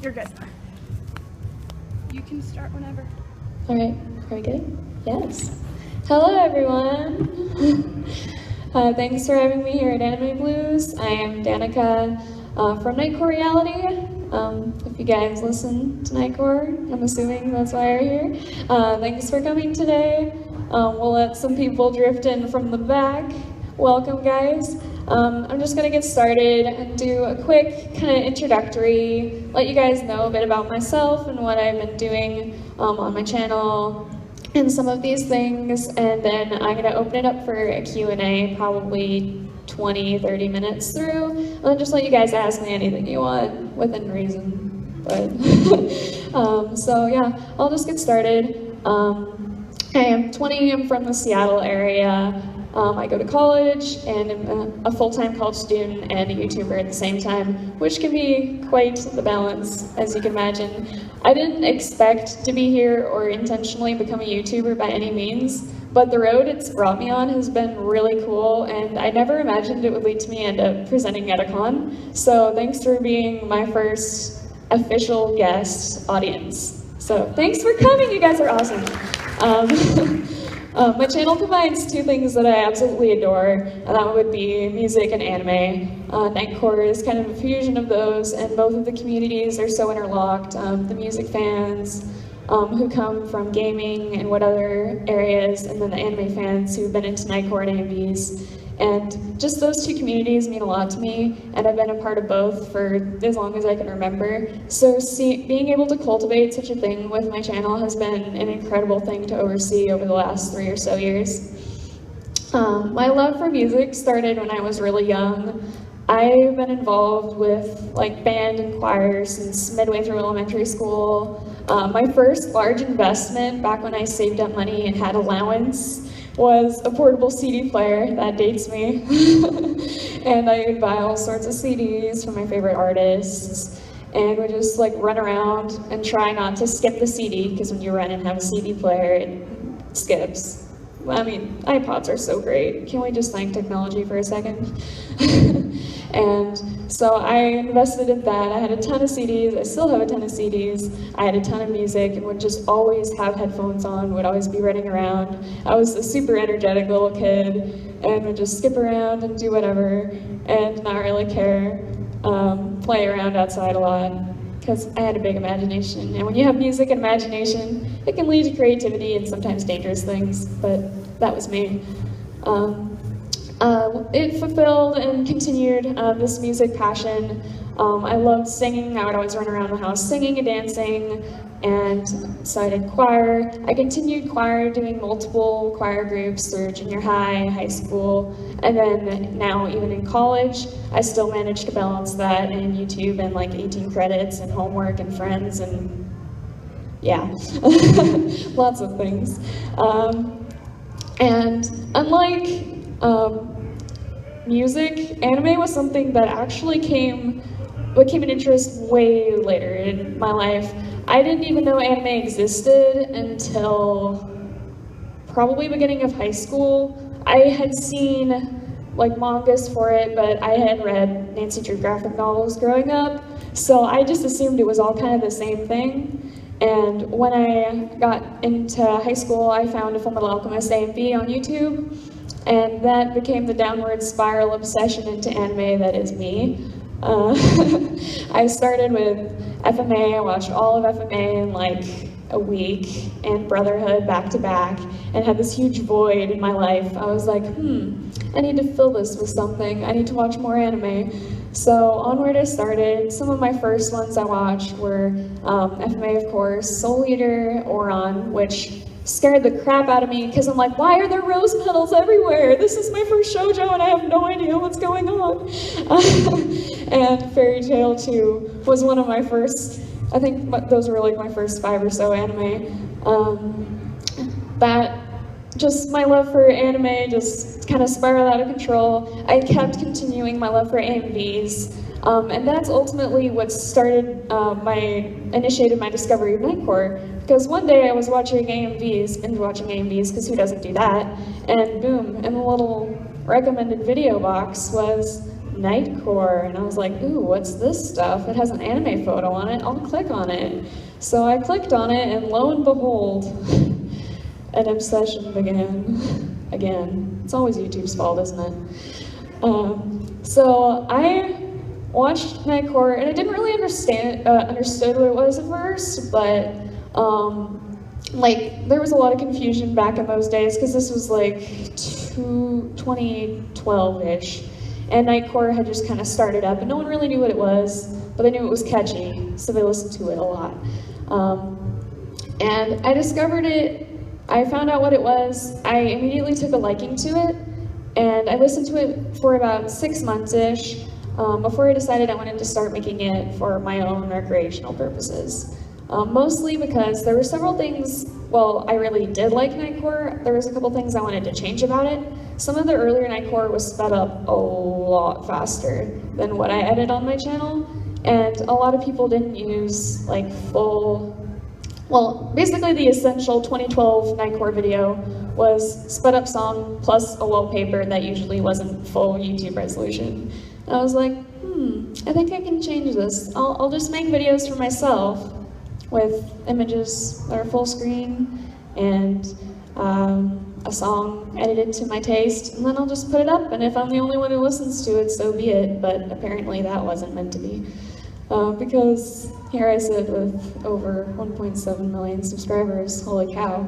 You're good. You can start whenever. All right, very good. Yes. Hello, everyone. Thanks for having me here at Anime Blues. I am Danika from NightcoreReality. If you guys listen to Nightcore, I'm assuming that's why you're here. Thanks for coming today. We'll let some people drift in from the back. Welcome, guys. I'm just gonna get started and do a quick kind of introductory, let you guys know a bit about myself and what I've been doing on my channel and some of these things, and then I'm gonna open it up for a Q&A, probably 20-30 minutes through, and then just let you guys ask me anything you want within reason. But so yeah, I'll just get started. I am 20, I'm from the Seattle area. I go to college and am a full-time college student and a YouTuber at the same time, which can be quite the balance, as you can imagine. I didn't expect to be here or intentionally become a YouTuber by any means, but the road it's brought me on has been really cool, and I never imagined it would lead to me end up presenting at a con. So thanks for being my first official guest audience. So thanks for coming, you guys are awesome. My channel combines two things that I absolutely adore, and that would be music and anime. Nightcore is kind of a fusion of those, and both of the communities are so interlocked. The music fans who come from gaming and what other areas, and then the anime fans who've been into Nightcore and AMVs. And just those two communities mean a lot to me, and I've been a part of both for as long as I can remember. So being able to cultivate such a thing with my channel has been an incredible thing to oversee over the last 3 or so years. My love for music started when I was really young. I've been involved with band and choir since midway through elementary school. My first large investment back when I saved up money and had allowance was a portable CD player. That dates me. And I would buy all sorts of CDs from my favorite artists and would just run around and try not to skip the CD, because when you run and have a CD player, it skips. I mean, iPods are so great. Can we just thank technology for a second? And so I invested in that. I had a ton of CDs. I still have a ton of CDs. I had a ton of music and would just always have headphones on, would always be running around. I was a super energetic little kid and would just skip around and do whatever and not really care. Play around outside a lot because I had a big imagination. And when you have music and imagination, it can lead to creativity and sometimes dangerous things, but that was me. It fulfilled and continued this music passion. I loved singing. I would always run around the house singing and dancing, and so I did choir. I continued choir, doing multiple choir groups through junior high, high school, and then now even in college, I still managed to balance that and YouTube and 18 credits and homework and friends and yeah, lots of things. And unlike music, anime was something that actually became an interest way later in my life. I didn't even know anime existed until probably beginning of high school. I had seen mangas for it, but I had read Nancy Drew graphic novels growing up, so I just assumed it was all kind of the same thing. And when I got into high school, I found a Fullmetal Alchemist AMV on YouTube, and that became the downward spiral obsession into anime that is me. I started with FMA. I watched all of FMA in a week, and Brotherhood back to back, and had this huge void in my life. I was like, I need to fill this with something. I need to watch more anime. So onward I started. Some of my first ones I watched were FMA, of course, Soul Eater, Oron, which scared the crap out of me because I'm like, why are there rose petals everywhere? This is my first shoujo and I have no idea what's going on. And Fairy Tail 2 was one of my first, I think those were my first 5 or so anime. Just my love for anime just kind of spiraled out of control. I kept continuing my love for AMVs. And that's ultimately what initiated my discovery of Nightcore. Because one day I was watching AMVs, because who doesn't do that? And boom, in the little recommended video box was Nightcore, and I was like, ooh, what's this stuff? It has an anime photo on it, I'll click on it. So I clicked on it, and lo and behold, an obsession began. Again, it's always YouTube's fault, isn't it? So I watched Nightcore, and I didn't really understood what it was at first, but like there was a lot of confusion back in those days because this was like 2012-ish, and Nightcore had just kind of started up, and no one really knew what it was, but they knew it was catchy, so they listened to it a lot. And I discovered it. I found out what it was. I immediately took a liking to it, and I listened to it for about 6 months-ish before I decided I wanted to start making it for my own recreational purposes. Mostly because there were several things, well, I really did like Nightcore. There was a couple things I wanted to change about it. Some of the earlier Nightcore was sped up a lot faster than what I edit on my channel, and a lot of people didn't use like full, well, basically the essential 2012 Nightcore video was sped up song plus a wallpaper that usually wasn't full YouTube resolution. And I was like, I think I can change this. I'll just make videos for myself with images that are full screen and a song edited to my taste, and then I'll just put it up, and if I'm the only one who listens to it, so be it. But apparently that wasn't meant to be, because here I sit with over 1.7 million subscribers. Holy cow.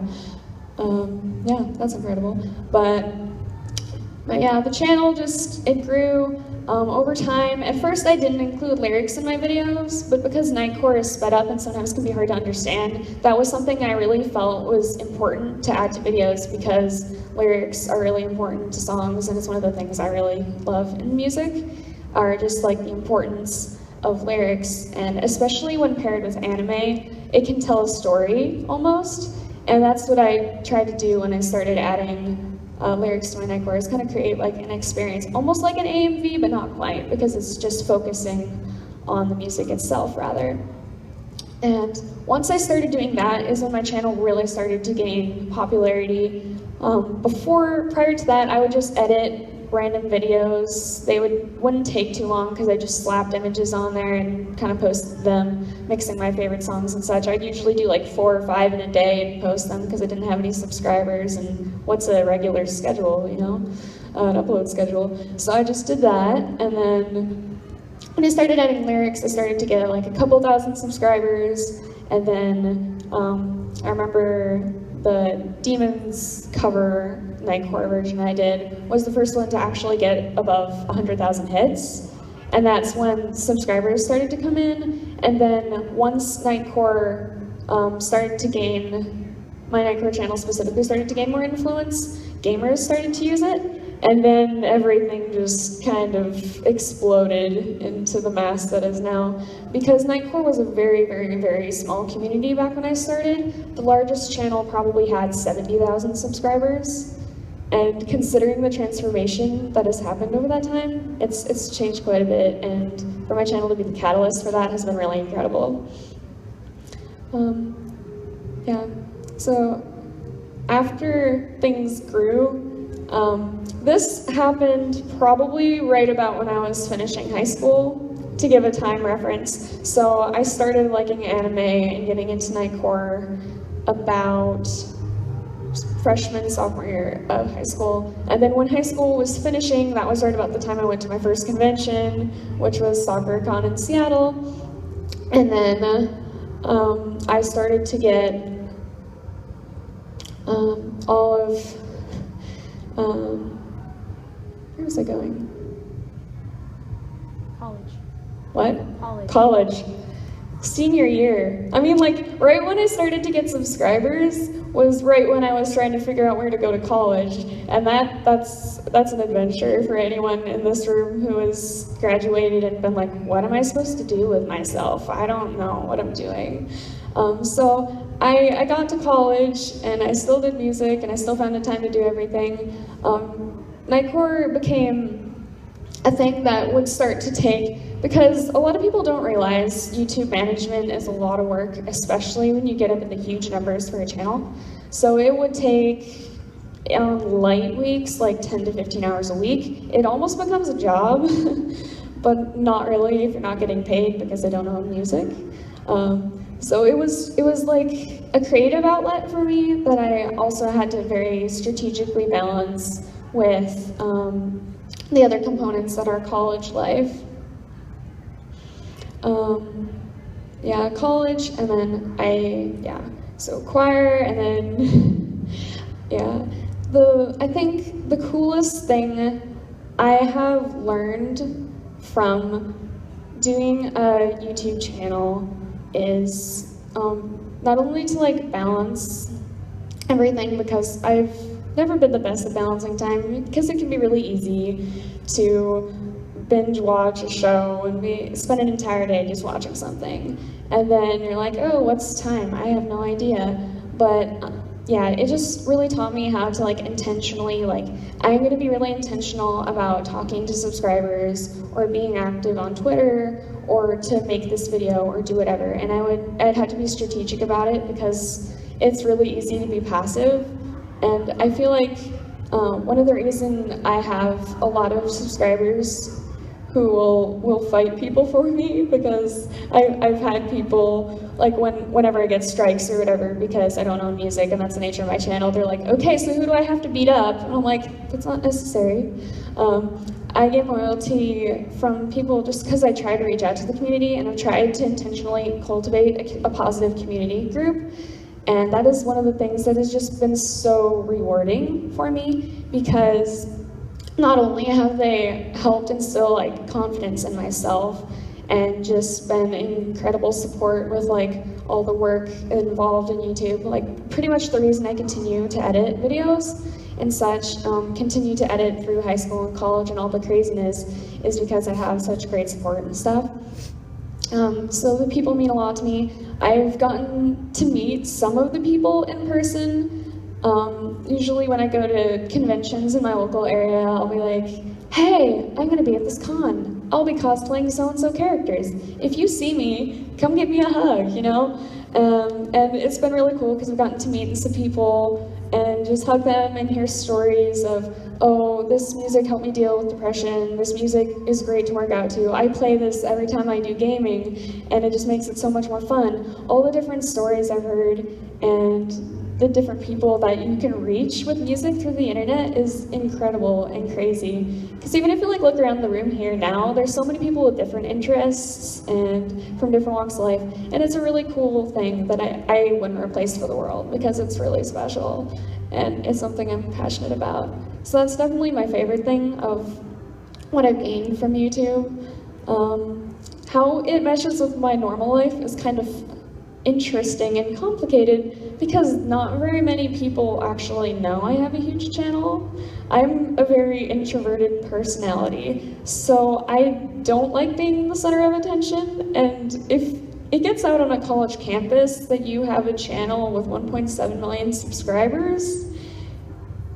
Yeah, that's incredible. But yeah, the channel just, it grew over time. At first I didn't include lyrics in my videos, but because Nightcore is sped up and sometimes can be hard to understand, that was something I really felt was important to add to videos, because lyrics are really important to songs, and it's one of the things I really love in music, are just like the importance of lyrics, and especially when paired with anime, it can tell a story almost, and that's what I tried to do when I started adding lyrics to my Nightcore, is kind of create like an experience, almost like an AMV, but not quite, because it's just focusing on the music itself rather. And once I started doing that is when my channel really started to gain popularity. Prior to that, I would just edit random videos. They wouldn't take too long because I just slapped images on there and kind of posted them, mixing my favorite songs and such. I'd usually do like 4 or 5 in a day and post them because I didn't have any subscribers, and what's a regular schedule, you know, an upload schedule. So I just did that, and then when I started adding lyrics, I started to get like a couple thousand subscribers, and then I remember the Demons cover Nightcore version I did was the first one to actually get above 100,000 hits, and that's when subscribers started to come in. And then once Nightcore started to gain, my Nightcore channel specifically started to gain more influence, gamers started to use it, and then everything just kind of exploded into the mass that is now. Because Nightcore was a very, very, very small community back when I started. The largest channel probably had 70,000 subscribers. And considering the transformation that has happened over that time, it's changed quite a bit, and for my channel to be the catalyst for that has been really incredible. Yeah, so after things grew, this happened probably right about when I was finishing high school, to give a time reference. So I started liking anime and getting into Nightcore about freshman, sophomore year of high school. And then when high school was finishing, that was right about the time I went to my first convention, which was SoccerCon in Seattle. And then I started to get all of, where was I going? College. What? College. College. Senior year. I mean, like, right when I started to get subscribers was right when I was trying to figure out where to go to college. And that's an adventure for anyone in this room who has graduated and been like, what am I supposed to do with myself? I don't know what I'm doing. So I got to college, and I still did music, and I still found the time to do everything. Nightcore became a thing that would start to take, because a lot of people don't realize YouTube management is a lot of work, especially when you get up into huge numbers for a channel. So it would take, on light weeks, like 10 to 15 hours a week. It almost becomes a job. but not really if you're not getting paid because I don't own music. So it was like a creative outlet for me that I also had to very strategically balance with the other components that are college life. Yeah, college, and then so choir, and then, yeah. I think the coolest thing I have learned from doing a YouTube channel is not only to like balance everything, because I've never been the best at balancing time, because it can be really easy to binge watch a show and spend an entire day just watching something. And then you're like, oh, what's time? I have no idea. But yeah, it just really taught me how to like intentionally, like, I'm gonna be really intentional about talking to subscribers or being active on Twitter or to make this video or do whatever. And I'd have to be strategic about it because it's really easy to be passive. And I feel like one of the reasons I have a lot of subscribers who will fight people for me, because I've had people, like whenever I get strikes or whatever because I don't own music and that's the nature of my channel, they're like, okay, so who do I have to beat up? And I'm like, that's not necessary. I get loyalty from people just because I try to reach out to the community, and I've tried to intentionally cultivate a positive community group. And that is one of the things that has just been so rewarding for me, because not only have they helped instill like confidence in myself and just been incredible support with like all the work involved in YouTube, like pretty much the reason I continue to edit videos and such, continue to edit through high school and college and all the craziness, is because I have such great support and stuff. So the people mean a lot to me. I've gotten to meet some of the people in person. Usually when I go to conventions in my local area, I'll be like, hey, I'm gonna be at this con. I'll be cosplaying so-and-so characters. If you see me, come give me a hug, you know? And it's been really cool because I've gotten to meet some people and just hug them and hear stories of, oh, this music helped me deal with depression, this music is great to work out to, I play this every time I do gaming, and it just makes it so much more fun. All the different stories I've heard and the different people that you can reach with music through the internet is incredible and crazy. Because even if you like look around the room here now, there's so many people with different interests and from different walks of life, and it's a really cool thing that I wouldn't replace for the world, because it's really special and it's something I'm passionate about. So that's definitely my favorite thing of what I've gained from YouTube. How it meshes with my normal life is kind of interesting and complicated, because not very many people actually know I have a huge channel. I'm a very introverted personality, so I don't like being the center of attention, and if it gets out on a college campus that you have a channel with 1.7 million subscribers,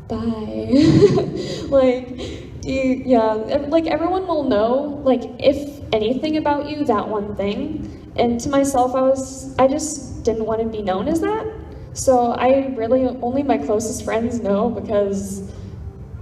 bye. Like everyone will know, like, if anything about you, that one thing. And to myself, I just didn't want to be known as that. So only my closest friends know, because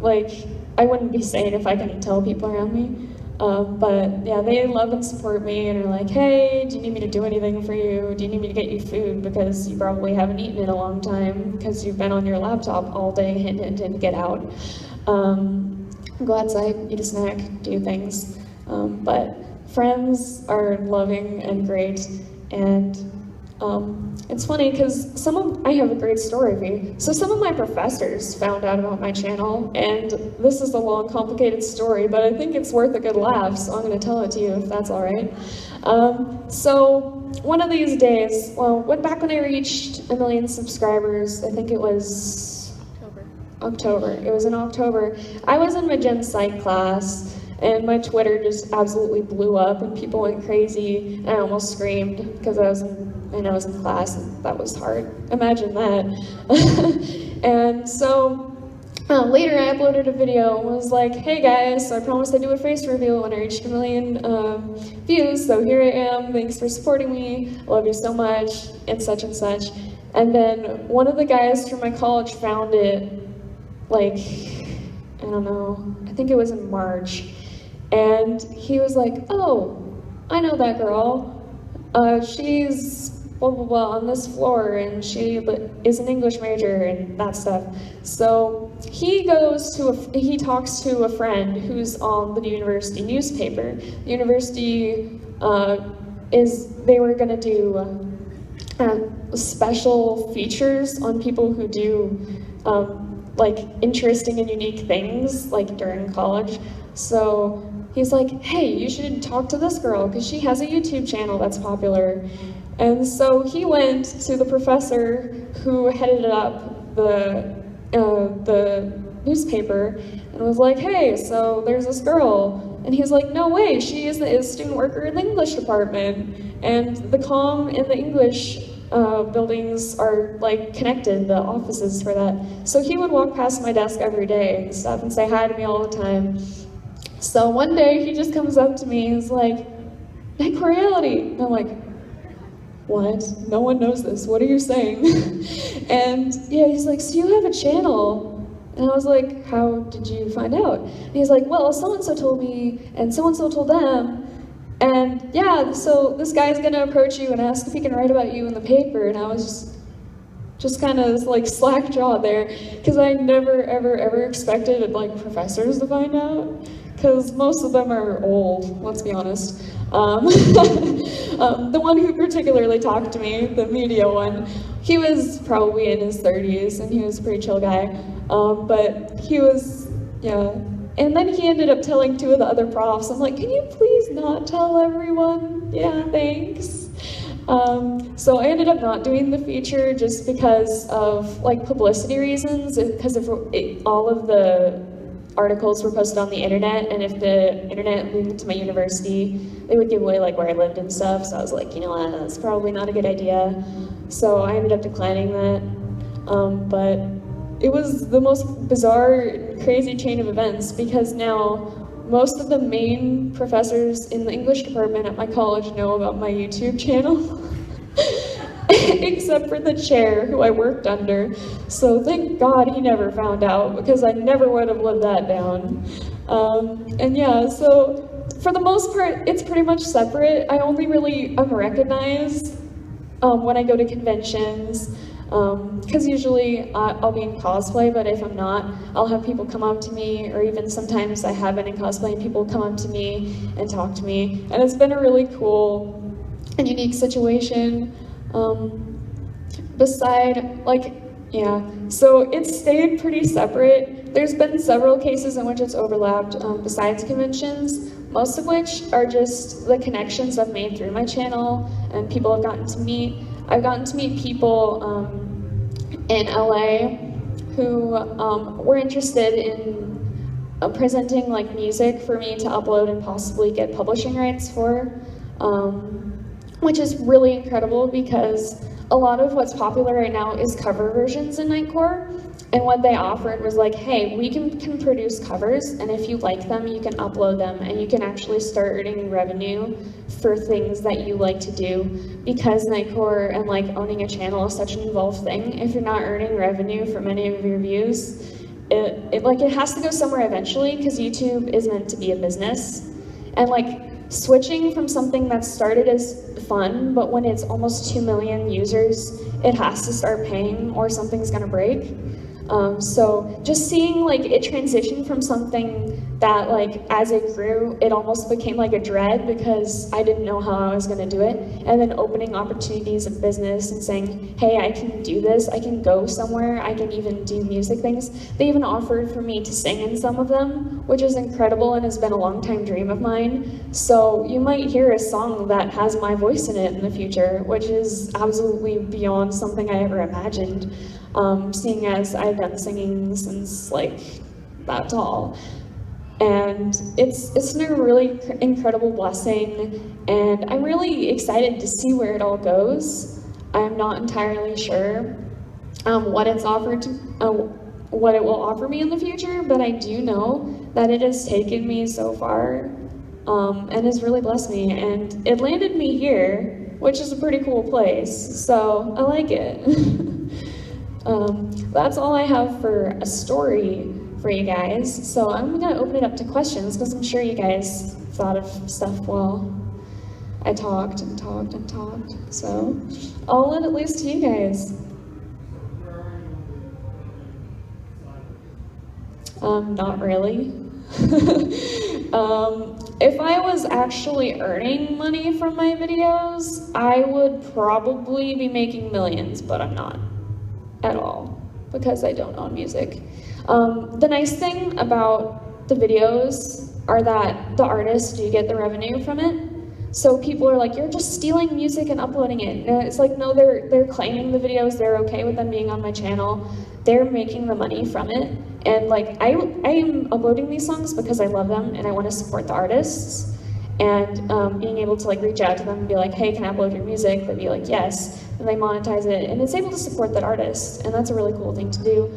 like, I wouldn't be sane if I couldn't tell people around me. But yeah, they love and support me and are like, hey, do you need me to do anything for you? Do you need me to get you food because you probably haven't eaten in a long time because you've been on your laptop all day, hint, hint, hint, get out. Go outside, eat a snack, do things. But friends are loving and great, and it's funny because I have a great story for you. So some of my professors found out about my channel, and this is a long, complicated story, but I think it's worth a good laugh, so I'm going to tell it to you if that's all right. So one of these days, back when I reached 1 million subscribers, I think it was October. It was in October. I was in my Gen Psych class, and my Twitter just absolutely blew up, and people went crazy, and I almost screamed because I was in class, and that was hard. Imagine that. And so later I uploaded a video and was like, hey guys, so I promised I'd do a face reveal when I reached 1 million views, so here I am, thanks for supporting me, I love you so much, and such and such. And then one of the guys from my college found it, like, I don't know, I think it was in March. And he was like, oh, I know that girl. She's blah, blah, blah on this floor, and she is an English major and that stuff. So he talks to a friend who's on the university newspaper. The university they were gonna do special features on people who do like interesting and unique things like during college. So he's like, hey, you should talk to this girl because she has a YouTube channel that's popular. And so he went to the professor who headed up the newspaper and was like, hey, so there's this girl. And he's like, no way, she is a student worker in the English department. And the comm and the English buildings are like connected, the offices for that. So he would walk past my desk every day and stuff and say hi to me all the time. So one day he just comes up to me and is like, NightcoreReality. And I'm like, what? No one knows this. What are you saying? And yeah, he's like, so you have a channel. And I was like, how did you find out? And he's like, well, so-and-so told me, and so-and-so told them. And yeah, so this guy's gonna approach you and ask if he can write about you in the paper. And I was just kind of like slack jaw there, because I never, ever, ever expected like professors to find out, because most of them are old, let's be honest. The one who particularly talked to me, the media one, he was probably in his 30s, and he was a pretty chill guy. But he was, yeah. And then he ended up telling two of the other profs. I'm like, can you please not tell everyone? Yeah, thanks. So I ended up not doing the feature just because of like publicity reasons, because all of the articles were posted on the internet, and if the internet linked to my university, they would give away like where I lived and stuff. So I was like, you know what, that's probably not a good idea. So I ended up declining that. But it was the most bizarre, crazy chain of events, because now most of the main professors in the English department at my college know about my YouTube channel, except for the chair who I worked under. So thank God he never found out, because I never would have lived that down. And yeah, so for the most part, it's pretty much separate. I only really recognize when I go to conventions, because usually I'll be in cosplay, but if I'm not, I'll have people come up to me, or even sometimes I have been in cosplay and people come up to me and talk to me, and it's been a really cool and unique situation. So it's stayed pretty separate. There's been several cases in which it's overlapped besides conventions, most of which are just the connections I've made through my channel and people I've gotten to meet. I've gotten to meet people in LA who were interested in presenting like music for me to upload and possibly get publishing rights for, which is really incredible, because a lot of what's popular right now is cover versions in Nightcore, and what they offered was like, hey, we can produce covers, and if you like them, you can upload them, and you can actually start earning revenue for things that you like to do, because Nightcore and like owning a channel is such an involved thing. If you're not earning revenue from any of your views, it has to go somewhere eventually, because YouTube is meant to be a business, and like switching from something that started as fun, but when it's almost 2 million users, it has to start paying or something's gonna break. So just seeing like it transition from something that like as it grew, it almost became like a dread because I didn't know how I was gonna do it, and then opening opportunities of business and saying, hey, I can do this, I can go somewhere, I can even do music things. They even offered for me to sing in some of them, which is incredible and has been a long time dream of mine. So you might hear a song that has my voice in it in the future, which is absolutely beyond something I ever imagined, seeing as I've done singing since like that tall. And it's a really incredible blessing, and I'm really excited to see where it all goes. I'm not entirely sure what it will offer me in the future, but I do know that it has taken me so far and has really blessed me, and it landed me here, which is a pretty cool place, so I like it. That's all I have for a story for you guys. So I'm gonna open it up to questions because I'm sure you guys thought of stuff while I talked and talked and talked. So I'll let it loose to you guys. Not really. If I was actually earning money from my videos, I would probably be making millions, but I'm not at all because I don't own music. The nice thing about the videos are that the artists do get the revenue from it. So people are like, you're just stealing music and uploading it. And it's like, no, they're claiming the videos, they're okay with them being on my channel. They're making the money from it. And like, I am uploading these songs because I love them and I want to support the artists. And being able to like reach out to them and be like, hey, can I upload your music? They'd be like, yes. And they monetize it. And it's able to support that artist. And that's a really cool thing to do.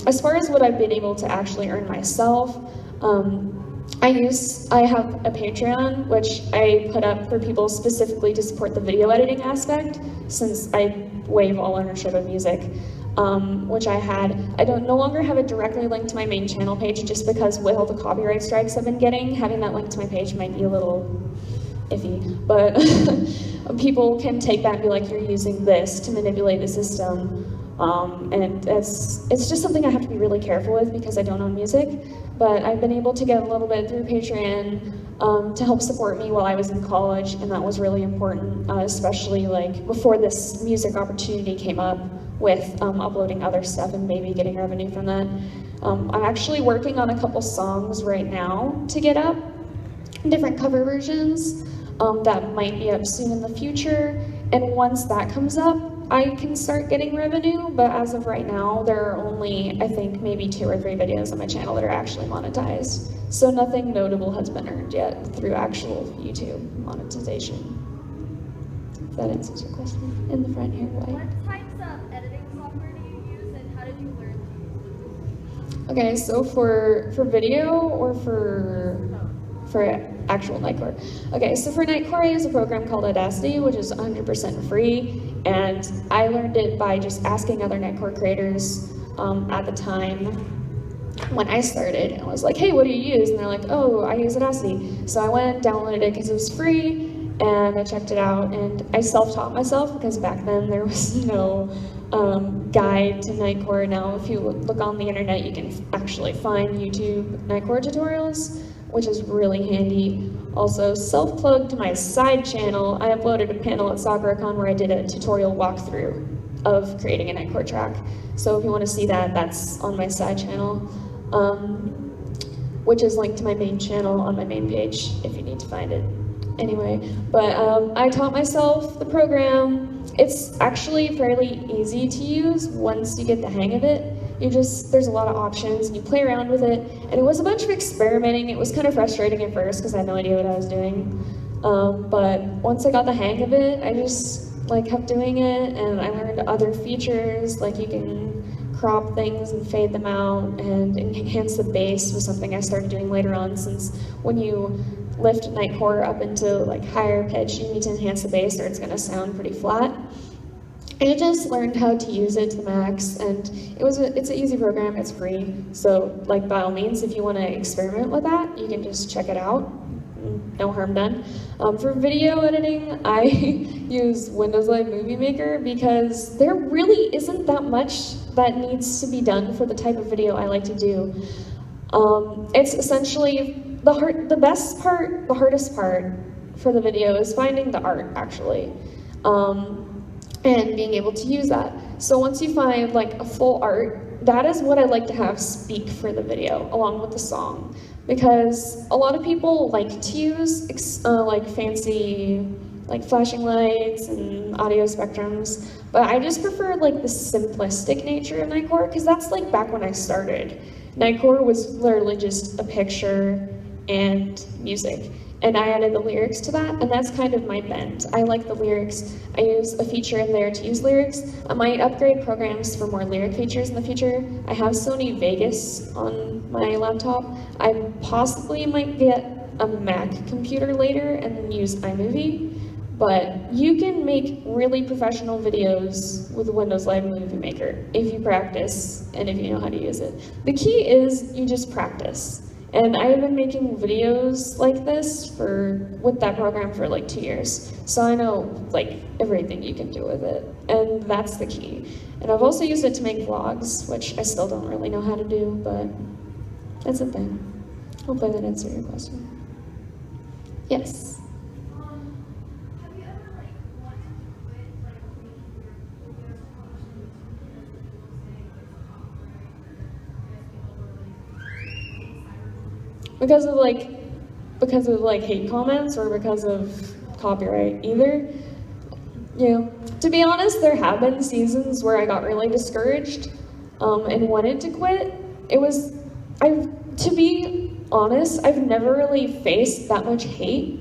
As far as what I've been able to actually earn myself, I have a Patreon, which I put up for people specifically to support the video editing aspect, since I waive all ownership of music, which I no longer have it directly linked to my main channel page, just because with all the copyright strikes I've been getting, having that linked to my page might be a little iffy, but people can take that and be like, you're using this to manipulate the system. And it's just something I have to be really careful with because I don't own music, but I've been able to get a little bit through Patreon to help support me while I was in college, and that was really important, especially like before this music opportunity came up with uploading other stuff and maybe getting revenue from that. I'm actually working on a couple songs right now to get up, different cover versions that might be up soon in the future, and once that comes up, I can start getting revenue, but as of right now, there are only, I think, maybe 2 or 3 videos on my channel that are actually monetized. So nothing notable has been earned yet through actual YouTube monetization. If that answers your question. In the front here, white. What types of editing software do you use, and how did you learn to use them? Okay, so for video or for actual Nightcore. Okay, so for Nightcore, I use a program called Audacity, which is 100% free, and I learned it by just asking other Nightcore creators at the time when I started, and I was like, hey, what do you use? And they're like, oh, I use Audacity. So I went and downloaded it because it was free, and I checked it out, and I self-taught myself because back then there was no guide to Nightcore. Now, if you look on the internet, you can actually find YouTube Nightcore tutorials, which is really handy. Also, self-plug to my side channel, I uploaded a panel at SoccerCon where I did a tutorial walkthrough of creating a Nightcore track. So if you want to see that, that's on my side channel, which is linked to my main channel on my main page if you need to find it. Anyway, but I taught myself the program. It's actually fairly easy to use once you get the hang of it. There's a lot of options and you play around with it. And it was a bunch of experimenting. It was kind of frustrating at first because I had no idea what I was doing. But once I got the hang of it, I just kept doing it, and I learned other features, like you can crop things and fade them out, and enhance the bass was something I started doing later on, since when you lift Nightcore up into higher pitch, you need to enhance the bass or it's gonna sound pretty flat. I just learned how to use it to the max, and it's an easy program, it's free. So by all means, if you want to experiment with that, you can just check it out. No harm done. For video editing, I use Windows Live Movie Maker because there really isn't that much that needs to be done for the type of video I like to do. It's essentially the best part, the hardest part for the video is finding the art, actually. And being able to use that. So once you find a full art, that is what I like to have speak for the video along with the song, because a lot of people like to use fancy flashing lights and audio spectrums, but I just prefer the simplistic nature of Nightcore, because that's back when I started. Nightcore was literally just a picture and music. And I added the lyrics to that, and that's kind of my bent. I like the lyrics. I use a feature in there to use lyrics. I might upgrade programs for more lyric features in the future. I have Sony Vegas on my laptop. I possibly might get a Mac computer later and then use iMovie, But you can make really professional videos with Windows Live Movie Maker if you practice and if you know how to use it. The key is you just practice. And I have been making videos like this with that program for like 2 years. So I know like everything you can do with it. And that's the key. And I've also used it to make vlogs, which I still don't really know how to do, but that's a thing. Hopefully that answered your question. Yes. Have you ever like wanted to quit like making your videos publishing Because of like hate comments or because of copyright? Either. You know, to be honest, there have been seasons where I got really discouraged and wanted to quit. To be honest, I've never really faced that much hate,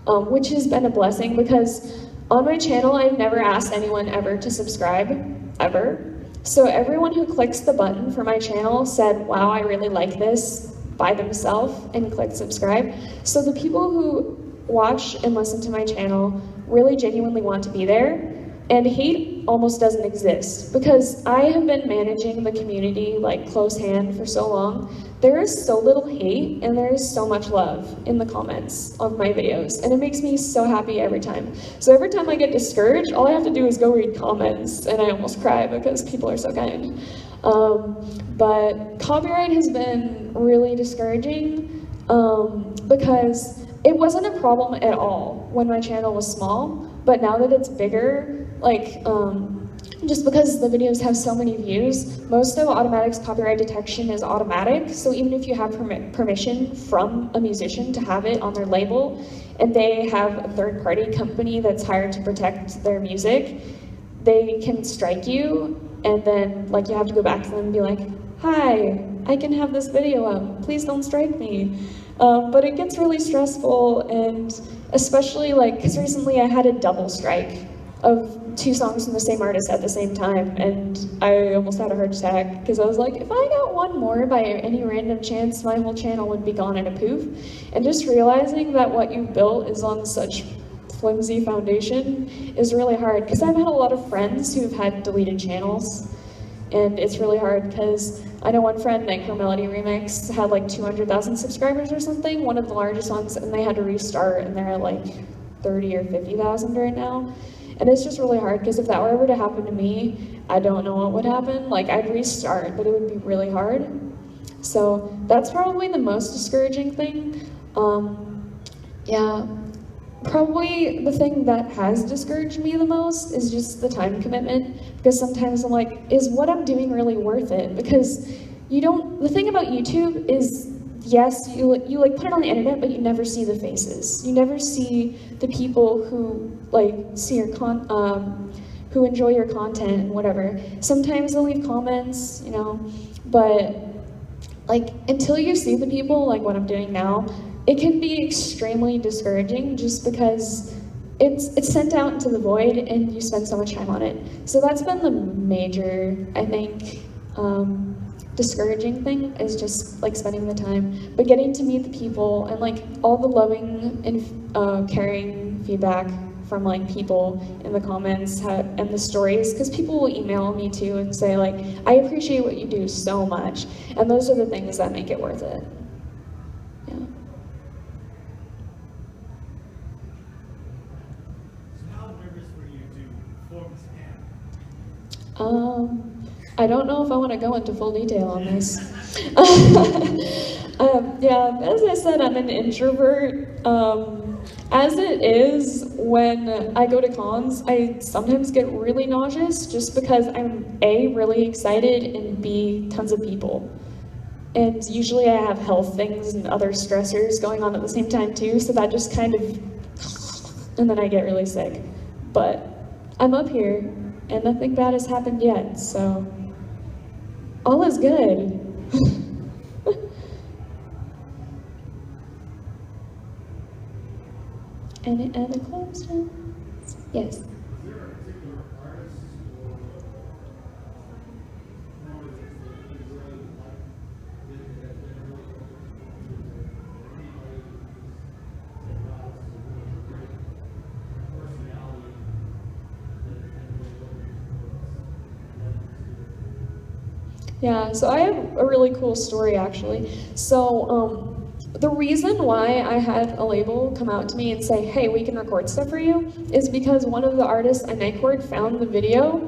which has been a blessing because on my channel, I've never asked anyone ever to subscribe, ever. So everyone who clicks the button for my channel said, wow, I really like this, by themselves, and click subscribe. So the people who watch and listen to my channel really genuinely want to be there, and hate almost doesn't exist because I have been managing the community like close hand for so long. There is so little hate and there is so much love in the comments of my videos, and it makes me so happy every time. So every time I get discouraged, all I have to do is go read comments and I almost cry because people are so kind. But copyright has been really discouraging because it wasn't a problem at all when my channel was small, but now that it's bigger, like, just because the videos have so many views, most of Automatic's copyright detection is automatic, so even if you have permission from a musician to have it on their label, and they have a third-party company that's hired to protect their music, they can strike you, and then like you have to go back to them and be like, hi, I can have this video up, please don't strike me. But it gets really stressful, and especially like, because recently I had a double strike of 2 songs from the same artist at the same time, and I almost had a heart attack because I was like, if I got one more by any random chance, my whole channel would be gone in a poof. And just realizing that what you've built is on such flimsy foundation is really hard, because I've had a lot of friends who've had deleted channels, and it's really hard because I know one friend, NightcoreReality Remix, had like 200,000 subscribers or something, one of the largest ones, and they had to restart, and they're at like 30 or 50,000 right now. And it's just really hard because if that were ever to happen to me, I don't know what would happen. Like, I'd restart, but it would be really hard. So that's probably the most discouraging thing. Yeah, probably the thing that has discouraged me the most is just the time commitment, because sometimes I'm like, is what I'm doing really worth it? Because the thing about YouTube is, yes, you like put it on the internet, but you never see the faces. You never see the people who like see your who enjoy your content and whatever. Sometimes they'll leave comments, you know, but like until you see the people like what I'm doing now, it can be extremely discouraging just because it's sent out into the void and you spend so much time on it. So that's been the major, I think, discouraging thing, is just like spending the time, but getting to meet the people and like all the loving and caring feedback from like people in the comments and the stories, because people will email me too and say like, I appreciate what you do so much, and those are the things that make it worth it. Yeah. So how nervous were you to perform this camp? I don't know if I want to go into full detail on this. Yeah, as I said, I'm an introvert. As it is, when I go to cons, I sometimes get really nauseous just because I'm A, really excited, and B, tons of people. And usually I have health things and other stressors going on at the same time too, so that just kind of, and then I get really sick. But I'm up here, and nothing bad has happened yet, so all is good. Any other questions? Yes. Is there a particular artist or artist that you really like that has been really or anybody who's really great? Of course, Yeah, so I have a really cool story actually. So the reason why I had a label come out to me and say, hey, we can record stuff for you, is because one of the artists I Nightcored found the video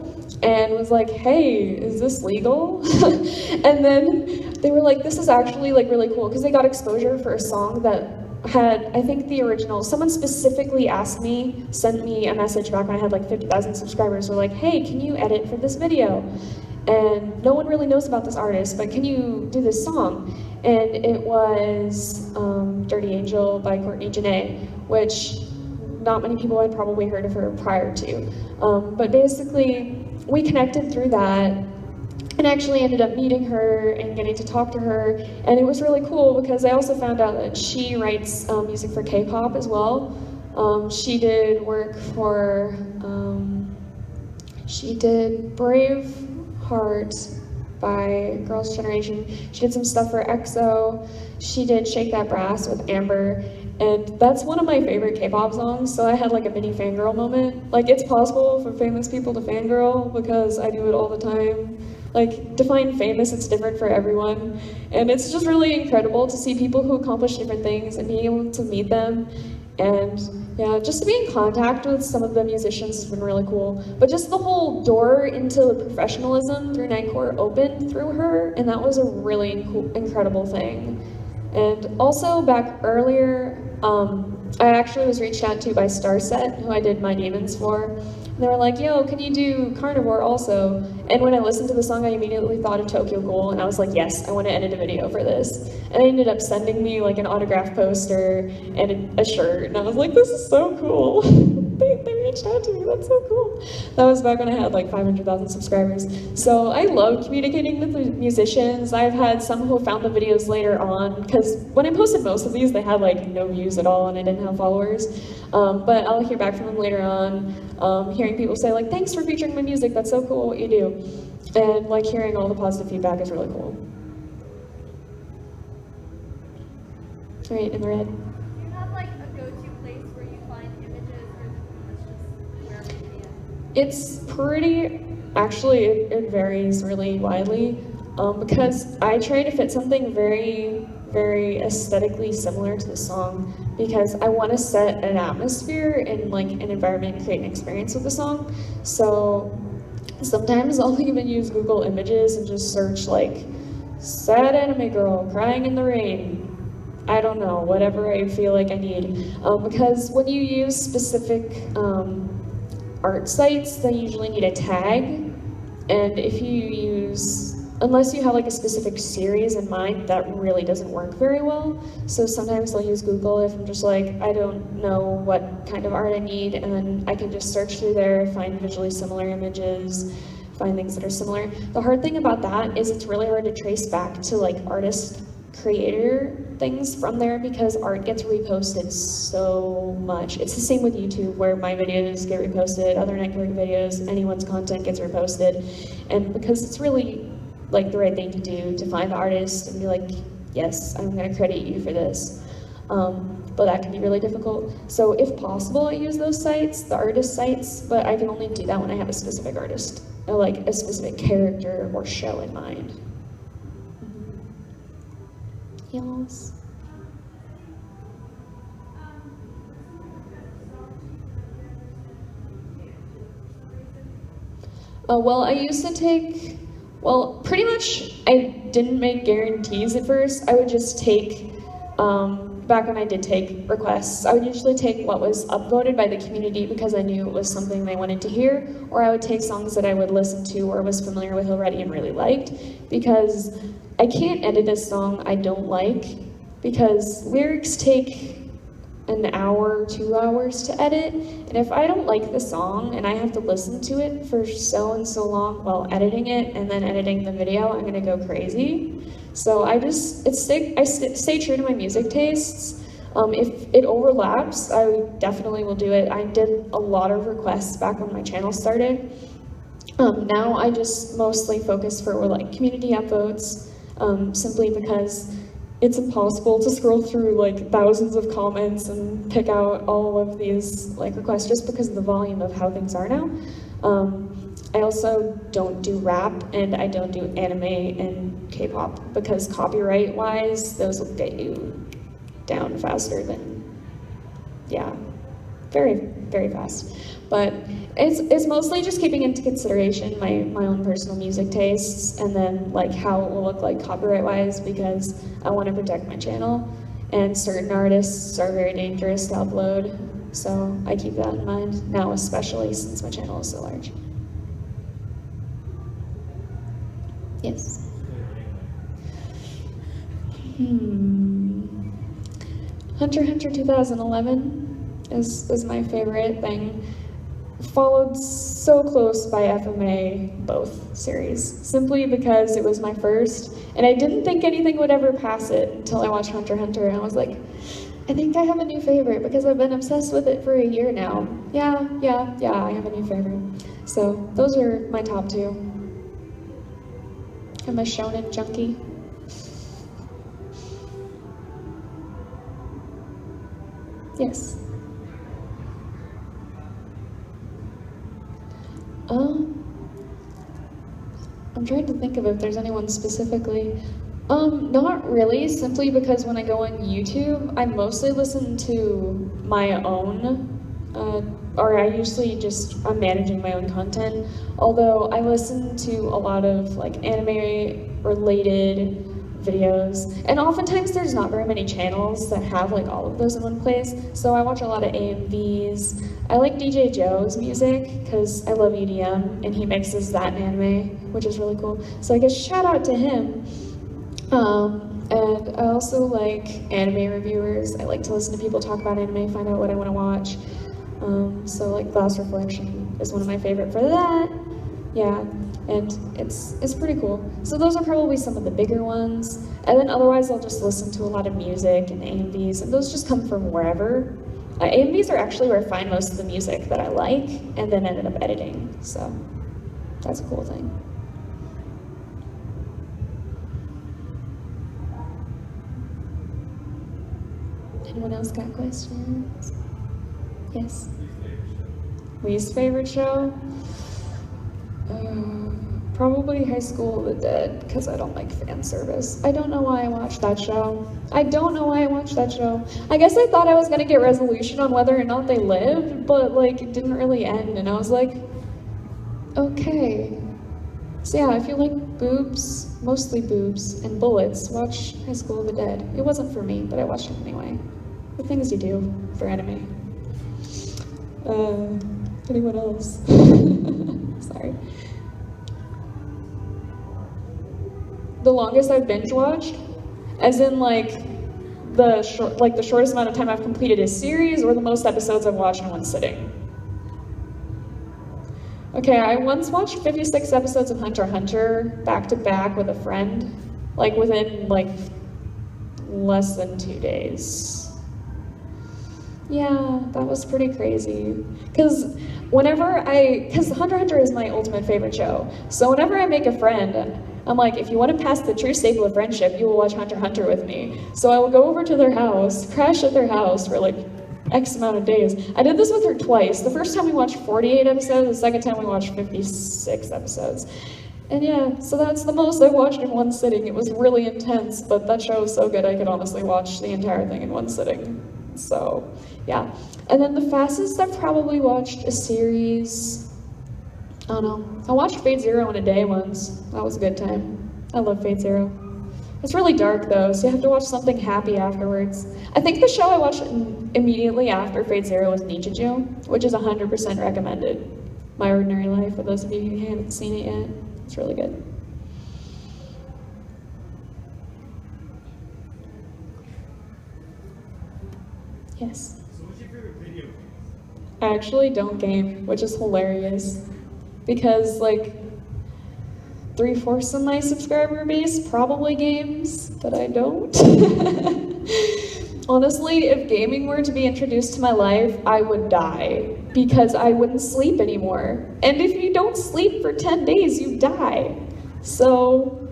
and was like, hey, is this legal? And then they were like, this is actually like really cool, because they got exposure for a song that had, I think the original, someone specifically asked me, sent me a message back when I had like 50,000 subscribers, were like, hey, can you edit for this video? And no one really knows about this artist, but can you do this song? And it was Dirty Angel by Courtney Janae, which not many people had probably heard of her prior to. But basically, we connected through that, and actually ended up meeting her and getting to talk to her, and it was really cool because I also found out that she writes music for K-pop as well. She did work for, she did Brave Heart by Girls' Generation. She did some stuff for EXO. She did Shake That Brass with Amber, and that's one of my favorite K-pop songs, so I had like a mini fangirl moment. Like, it's possible for famous people to fangirl because I do it all the time. Like, define famous, it's different for everyone. And it's just really incredible to see people who accomplish different things and being able to meet them. And yeah, just to be in contact with some of the musicians has been really cool. But just the whole door into professionalism through Nightcore opened through her, and that was a really cool, incredible thing. And also back earlier, I actually was reached out to by Starset, who I did My Demons for. And they were like, yo, can you do Carnivore also? And when I listened to the song, I immediately thought of Tokyo Ghoul, and I was like, yes, I want to edit a video for this. And they ended up sending me like an autograph poster and a shirt, and I was like, this is so cool. They reached out to me, that's so cool. That was back when I had like 500,000 subscribers. So I love communicating with the musicians. I've had some who found the videos later on, because when I posted most of these, they had like no views at all and I didn't have followers. But I'll hear back from them later on, hearing people say like, thanks for featuring my music, that's so cool what you do. And like hearing all the positive feedback is really cool. All right, in the red. Do you have like a go-to place where you find images, or is it just wherever you can? It's pretty, actually it varies really widely, because I try to fit something very, very aesthetically similar to the song, because I want to set an atmosphere and like an environment and create an experience with the song. So sometimes I'll even use Google Images and just search like sad anime girl crying in the rain. I don't know, whatever I feel like I need. Because when you use specific art sites, they usually need a tag. And if you use, unless you have like a specific series in mind, that really doesn't work very well. So sometimes I'll use Google if I'm just like, I don't know what kind of art I need, and then I can just search through there, find visually similar images, find things that are similar. The hard thing about that is it's really hard to trace back to like artist creator things from there, because art gets reposted so much. It's the same with YouTube, where my videos get reposted, other Nightcore videos, anyone's content gets reposted. And because it's really like the right thing to do, to find the artist and be like, yes, I'm gonna credit you for this. But that can be really difficult. So if possible, I use those sites, the artist sites, but I can only do that when I have a specific artist, or like a specific character or show in mind. Yes. Well, I used to take, well, pretty much I didn't make guarantees at first. I would just take, back when I did take requests, I would usually take what was upvoted by the community because I knew it was something they wanted to hear, or I would take songs that I would listen to or was familiar with already and really liked, because I can't edit a song I don't like, because lyrics take an hour, 2 hours to edit, and if I don't like the song and I have to listen to it for so and so long while editing it and then editing the video, I'm gonna go crazy. So I stay true to my music tastes. If it overlaps, I definitely will do it. I did a lot of requests back when my channel started. Now I just mostly focus for like community upvotes, simply because it's impossible to scroll through like thousands of comments and pick out all of these like requests just because of the volume of how things are now. I also don't do rap, and I don't do anime and K-pop, because copyright-wise, those will get you down faster than, yeah, very, very fast. But it's mostly just keeping into consideration my own personal music tastes, and then like how it will look like copyright-wise, because I want to protect my channel, and certain artists are very dangerous to upload, so I keep that in mind now, especially since my channel is so large. Yes. Hunter x Hunter 2011 is my favorite thing. Followed so close by FMA, both series, simply because it was my first, and I didn't think anything would ever pass it until I watched Hunter x Hunter, and I was like, I think I have a new favorite because I've been obsessed with it for a year now. Yeah, I have a new favorite. So those are my top two. I'm a shonen junkie. Yes. I'm trying to think of if there's anyone specifically. Not really, simply because when I go on YouTube, I mostly listen to my own, or I usually I'm managing my own content, although I listen to a lot of like anime-related videos, and oftentimes there's not very many channels that have like all of those in one place, so I watch a lot of AMVs. I like DJ Joe's music because I love EDM, and he mixes that in anime, which is really cool, so I guess shout out to him. And I also like anime reviewers. I like to listen to people talk about anime, find out what I want to watch. So like Glass Reflection is one of my favorite for that. Yeah, and it's pretty cool. So those are probably some of the bigger ones. And then otherwise I'll just listen to a lot of music and AMVs, and those just come from wherever. AMVs are actually where I find most of the music that I like, and then ended up editing. So that's a cool thing. Anyone else got questions? Yes? Least favorite show? Probably High School of the Dead, because I don't like fan service. I don't know why I watched that show. I don't know why I watched that show. I guess I thought I was gonna get resolution on whether or not they lived, but like it didn't really end, and I was like, okay. So yeah, if you like boobs, mostly boobs, and bullets, watch High School of the Dead. It wasn't for me, but I watched it anyway. The things you do for anime. Anyone else? Sorry. The longest I've binge watched, as in like the shortest amount of time I've completed a series, or the most episodes I've watched in one sitting. Okay, I once watched 56 episodes of Hunter x Hunter back to back with a friend, like within like less than 2 days. Yeah, that was pretty crazy. Because Hunter x Hunter is my ultimate favorite show. So whenever I make a friend, I'm like, if you want to pass the true staple of friendship, you will watch Hunter x Hunter with me. So I will go over to their house, crash at their house for like X amount of days. I did this with her twice. The first time we watched 48 episodes, the second time we watched 56 episodes. And yeah, so that's the most I've watched in one sitting. It was really intense, but that show was so good I could honestly watch the entire thing in one sitting. So, yeah. And then the fastest I've probably watched a series, I don't know. I watched Fate Zero in a day once. That was a good time. I love Fate Zero. It's really dark though, so you have to watch something happy afterwards. I think the show I watched immediately after Fate Zero was Nichijou, which is 100% recommended. My Ordinary Life, for those of you who haven't seen it yet. It's really good. Yes? So what's your favorite video game? I actually don't game, which is hilarious. Because like, 3/4 of my subscriber base probably games, but I don't. Honestly, if gaming were to be introduced to my life, I would die. Because I wouldn't sleep anymore. And if you don't sleep for 10 days, you die. So,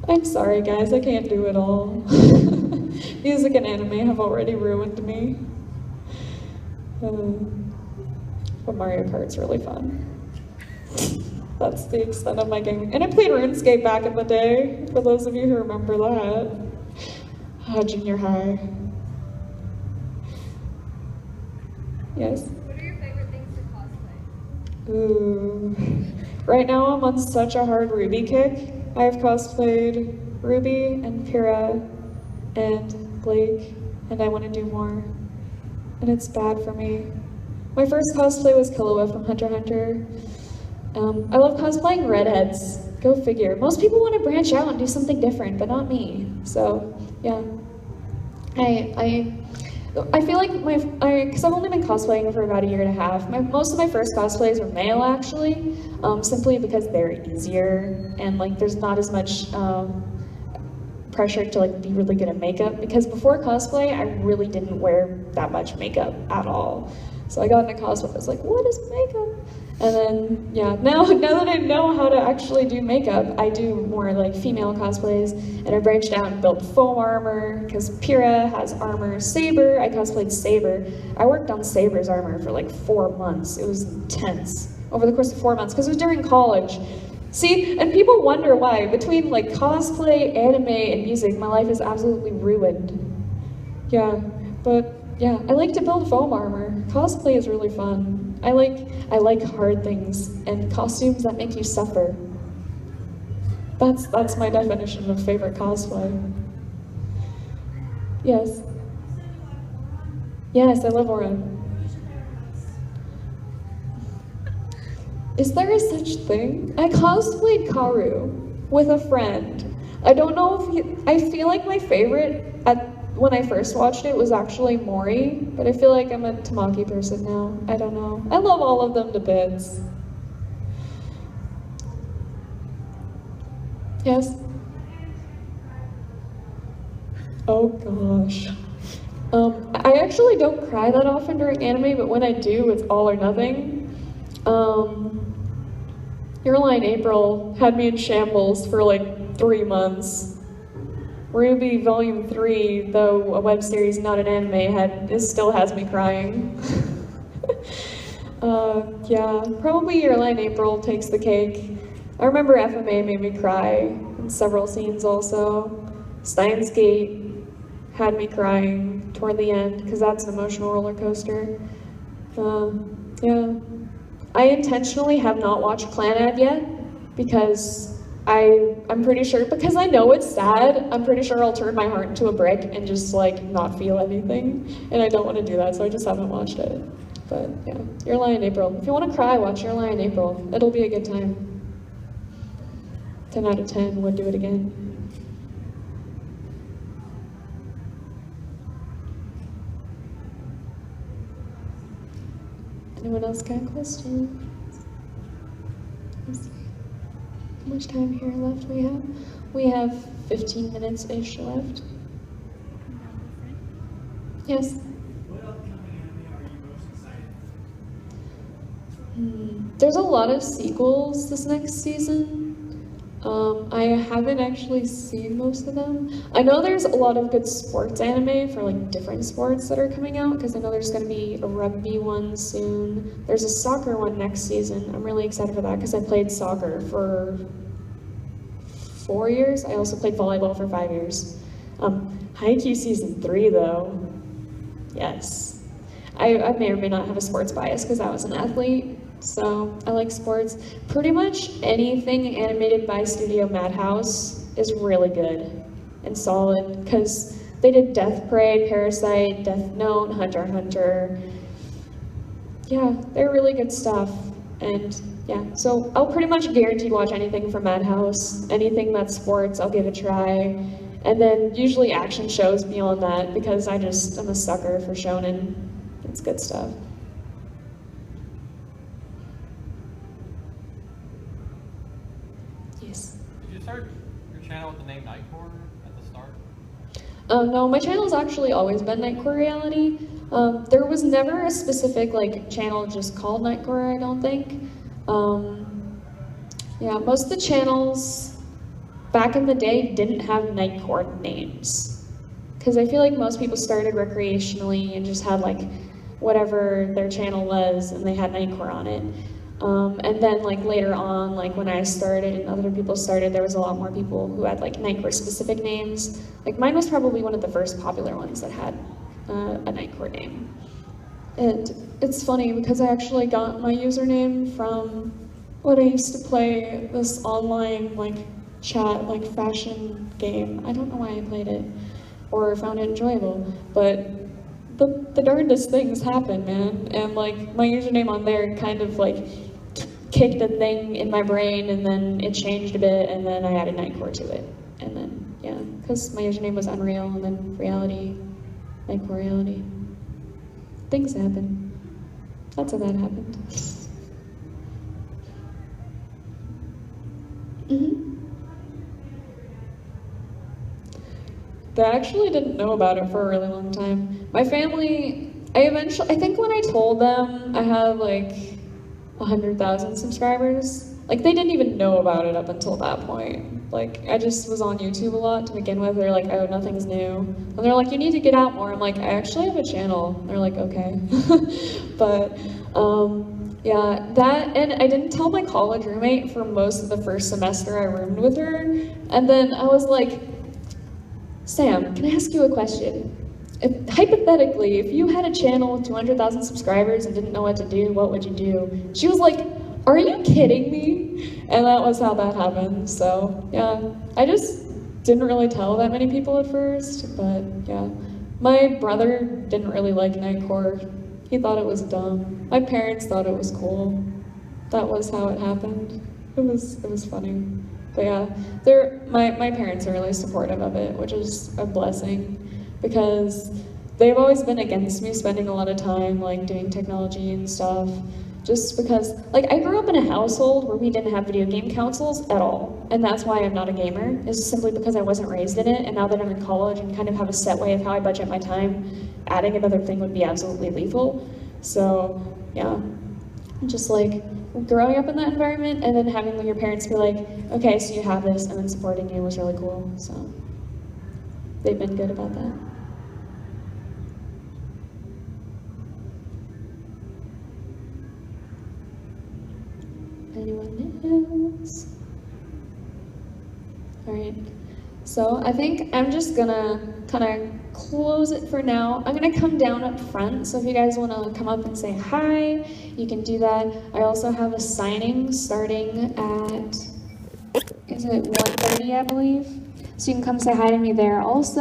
I'm sorry guys, I can't do it all. Music and anime have already ruined me. But Mario Kart's really fun. That's the extent of my gaming. And I played RuneScape back in the day, for those of you who remember that. Junior high. Yes? What are your favorite things to cosplay? Ooh. Right now I'm on such a hard Ruby kick. I have cosplayed Ruby and Pyrrha and Blake, and I want to do more. And it's bad for me. My first cosplay was Killua from Hunter x Hunter. I love cosplaying redheads. Go figure. Most people want to branch out and do something different, but not me. So, yeah. I feel like because I've only been cosplaying for about a year and a half. Most of my first cosplays were male, actually, simply because they're easier and like there's not as much pressure to like be really good at makeup. Because before cosplay, I really didn't wear that much makeup at all. So I got into cosplay, I was like, what is makeup? And then, yeah, now that I know how to actually do makeup, I do more like female cosplays, and I branched out and built foam armor, because Pyrrha has armor. Saber, I cosplayed Saber. I worked on Saber's armor for like 4 months. It was intense, over the course of 4 months, because it was during college. See, and people wonder why, between like cosplay, anime, and music, my life is absolutely ruined. Yeah, but yeah, I like to build foam armor. Cosplay is really fun. I like hard things and costumes that make you suffer. That's my definition of favorite cosplay. Yes. Yes, I love Aura. Is there a such thing? I cosplayed Karu with a friend. I don't know if I feel like my favorite when I first watched it was actually Mori, but I feel like I'm a Tamaki person now. I don't know. I love all of them to bits. Yes? Oh gosh. I actually don't cry that often during anime, but when I do, it's all or nothing. Your Line April had me in shambles for like 3 months. Ruby Volume 3, though a web series, not an anime, it still has me crying. Yeah, probably Your Line April takes the cake. I remember FMA made me cry in several scenes also. Steins Gate had me crying toward the end, because that's an emotional roller coaster. Yeah. I intentionally have not watched Clanad yet, because I'm pretty sure, because I know it's sad, I'm pretty sure I'll turn my heart into a brick and just like not feel anything, and I don't want to do that, so I just haven't watched it. But yeah, Your Lie in April. If you want to cry, watch Your Lie in April. It'll be a good time. 10 out of 10, would do it again. Anyone else got questions? How much time here left we have? We have 15 minutes-ish left. Yes? What upcoming anime are you most excited for? There's a lot of sequels this next season. I haven't actually seen most of them. I know there's a lot of good sports anime for like different sports that are coming out, because I know there's going to be a rugby one soon. There's a soccer one next season. I'm really excited for that because I played soccer for 4 years. I also played volleyball for 5 years. Haikyuu season 3 though. Yes. I may or may not have a sports bias because I was an athlete. So I like sports. Pretty much anything animated by Studio Madhouse is really good and solid, because they did Death Parade, Parasite, Death Note, Hunter x Hunter. Yeah, they're really good stuff. And yeah, so I'll pretty much guaranteed watch anything from Madhouse. Anything that's sports, I'll give a try. And then usually action shows beyond that, because I'm a sucker for shonen. It's good stuff. Did you start your channel with the name Nightcore at the start? No, my channel's actually always been NightcoreReality. There was never a specific channel just called Nightcore, I don't think. Yeah, most of the channels back in the day didn't have Nightcore names, because I feel like most people started recreationally and just had whatever their channel was, and they had Nightcore on it. And then like later on, like when I started and other people started, there was a lot more people who had like Nightcore specific names. Like mine was probably one of the first popular ones that had a Nightcore name. And it's funny because I actually got my username from when I used to play this online like chat, like fashion game. I don't know why I played it or found it enjoyable, but the darndest things happen, man. And like my username on there kind of like kicked a thing in my brain, and then it changed a bit, and then I added Nightcore to it. And then, yeah, because my username was Unreal, and then Reality, NightcoreReality. Things happen. That's how that happened. They actually didn't know about it for a really long time. My family, I think when I told them I had like 100,000 subscribers, like they didn't even know about it up until that point. Like I just was on YouTube a lot to begin with. They're like, oh, nothing's new. And they're like, you need to get out more. I'm like, I actually have a channel. And they're like, okay. But yeah, that, and I didn't tell my college roommate for most of the first semester I roomed with her. And then I was like, Sam, can I ask you a question? Hypothetically, if you had a channel with 200,000 subscribers and didn't know what to do, what would you do? She was like, are you kidding me? And that was how that happened. So yeah, I just didn't really tell that many people at first, but yeah. My brother didn't really like Nightcore. He thought it was dumb. My parents thought it was cool. That was how it happened. It was funny. But yeah, my parents are really supportive of it, which is a blessing, because they've always been against me spending a lot of time like doing technology and stuff, just because like I grew up in a household where we didn't have video game consoles at all, and that's why I'm not a gamer, is simply because I wasn't raised in it. And now that I'm in college and kind of have a set way of how I budget my time, adding another thing would be absolutely lethal. So yeah, just like growing up in that environment and then having your parents be like, okay, so you have this, and then supporting you was really cool. So they've been good about that. Anyone else? All right, so I think I'm just gonna kind of close it for now. I'm gonna come down up front, so if you guys wanna come up and say hi, you can do that. I also have a signing starting at, is it 1:30, I believe? So you can come say hi to me there also.